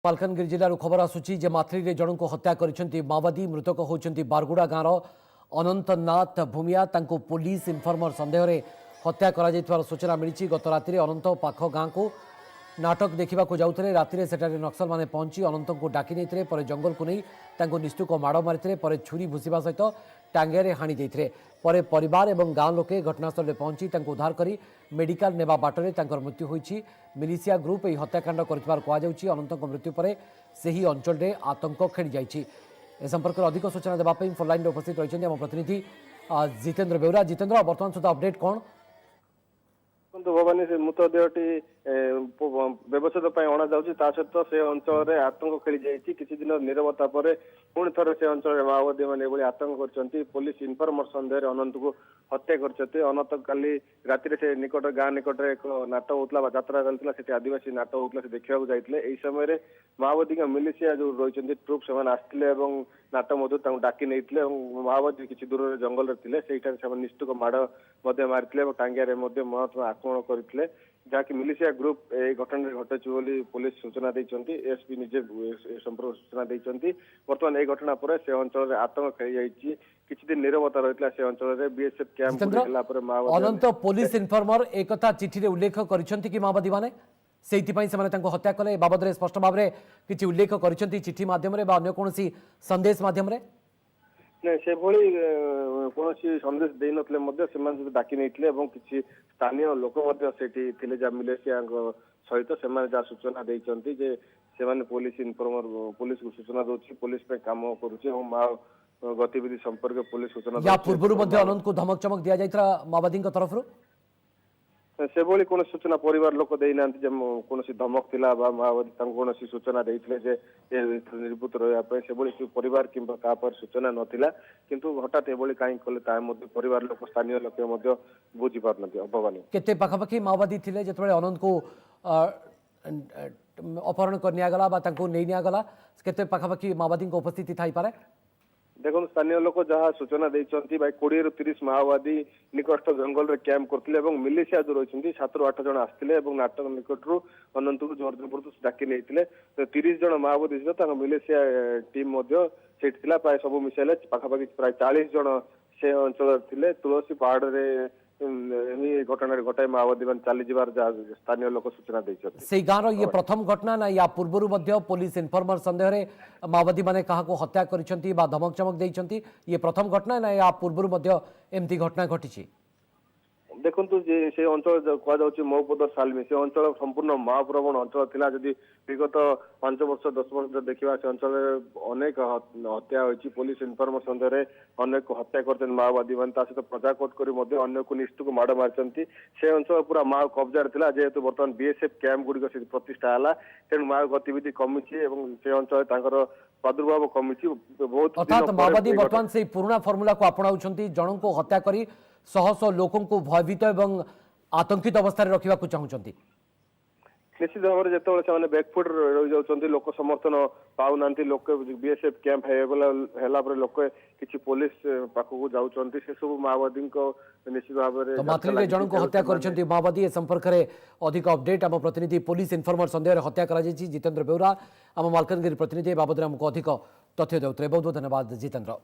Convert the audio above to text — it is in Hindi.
मालकानगिरी जिलूर खबर आसूची जे माथली जन को हत्या कर माओवादी मृतक होती बारगुड़ा गाँव अनंतनाथ भूमिया पुलिस इनफर्मर सन्देह में हत्या कर सूचना मिली। गत राति अनंत पाख गाँव को नाटक देखा जाऊे राति से नक्सल मैंने पहुंची अनंत को डाकी नहीं जंगल को नहीं निस्तुक माड़ मारी छुरी भूषा सहित टांगे हाणी देते परिवार और गाँव लोके घटनास्थल में पहुंची उद्धार कर मेडिकल नेबा बाटरे मृत्यु होती। मिलिशिया ग्रुप यह हत्याकांड कर अनंत मृत्यु पर से ही अंचल में आतंक खेली जाइए। ए संपर्क में अधिक सूचना देवाई फोन लाइन उपस्थित रही आम प्रतिनिधि जितेंद्र बेउरा। जितेंद्र, बर्तमान सुधा अपडेट कौन? भवानी से मृतदेहटी व्यवच्छेद अणा जा सहित से अंचल में आतंक खेली जाइए। किसी दिन नीरवता पर पुणी थे से अंचल माओवादी मैंने आतंक कर पुलिस इनफर्मर सन्देह अनंत को हत्या कर अनंत काली राति से निकट गाँ निकट एक नाटक होता यात्रा चलता आदिवासी नाटक होता से देखा जाते यही समय माओवादी मिलिशिया जो रही ट्रुप से आसते नाटक डाकी नहीं माओवादी किसी दूर जंगल थे निस्तुक माड़ मारी टांगिया महात्मा आक्रमण करते जहाँकि मिलिशिया ग्रुप ए घटना घटे पुलिस सूचना देती। एसपी निजे संपर्क सूचना देती। बर्तमान यह घटना पर से अंचल में आतंक खेली जाइए। किसी दिन नीरवता रही से अंचल में बीएसएफ कैंप अनंत पुलिस इनफर्मर एक चिठी उल्लेख कर माओवादी मैंने से हत्या कले बाबद स्पष्ट भाव में किसी उल्लेख कर चिठी मध्यम कौन संदेश मध्यम नहीं से कौन संदेश दे नथिले डाकी नहीं किसी स्थानीय लोक मिलिशिया सहित से सूचना देते जे पुलिस इनफॉर्मर पुलिस को सूचना दूसरी पुलिस पे काम कर गतिविधि संपर्क पुलिस सूचना या पूर्व अनंत को धमक चमक दि जाता माओवादी तरफ से कौन सूचना परिवार लोक देना कौन धमक थिला माओवादी कौन सूचना देते निर्भूत रहा से परिवार कि सूचना नाला किंतु हठात ये कहीं कले परिवार लोक स्थानीय लोक बुझी पार भवानी केते पाखापाखि माओवादी थिले जिते अनंत को अपहरण कर नहीं निगला केते पाखापाखि माओवादी उपस्थिति थाई पारे? देखो स्थानीय लोक जहाँ सूचना देती भाई 20 ରୁ 30 माओवादी निकट जंगल में कैंप करते मिलिशिया जो रही 7 ରୁ 8 जन आसते नाटक निकट अनंत को जोर जबरदस्त डाकी नहीं 30 जन माओवादी मिलिशिया टीम प्राय सब मिसाइले पाखापाखि प्राय 40 जन से अंचल थे। तुलसी पहाड़ घटना घटाई माओवादी मान चली जावार स्थानीय लोक सूचना देते। गाँव ये प्रथम घटना ना या पूर्व पुलिस इनफॉर्मर सन्देह रे माओवादी माने कहा हत्या कर धमक चमक देते ये प्रथम घटना ना या पूर्व एमती घटना घटी? देखु से अंचल कहुच्छे मौपदर सालमी से अंचल संपूर्ण माओप्रवण अंचल थिला जदि विगत 5 वर्ष 10 वर्ष देखा से अंचल अनेक हत्या होती पुलिस इनफॉर्मर सन्देह अनेक हत्या कर माओवादी मान सहित प्रजाकोट कर निष्ठुक माड़ मारी से अंचल पूरा माओ कब्जार था जेहेतु बर्तमान बीएसएफ कैंप गुड़िक से प्रतिष्ठा है तेणु माओ गतिविधि कमी से अंचल प्रादुर्भाव कमी बहुत अर्थात माओवादी बर्तमान से पुराना फर्मुला को अपनाऊँ जन को हत्या कर शह शह लोक भयभीत एवं आतंकित अवस्था रखा चाहते निश्चित भाव में जो बैकफुट रही जाती लोक समर्थन पाऊना लोक बीएसएफ कैंप है लोक किसी पुलिस पाखक जाऊँच से सब माओवादी निश्चित भाव में माथली जन को हत्या कर माओवादी संपर्क में अधिक अपडेट आम प्रतिनिधि पुलिस इनफॉर्मर सन्देह हत्या कर जितेंद्र बेउरा आम मालकानगिरी प्रतिनिधि बाबद आमको अधिक तथ्य देते। बहुत बहुत धन्यवाद जितेंद्र।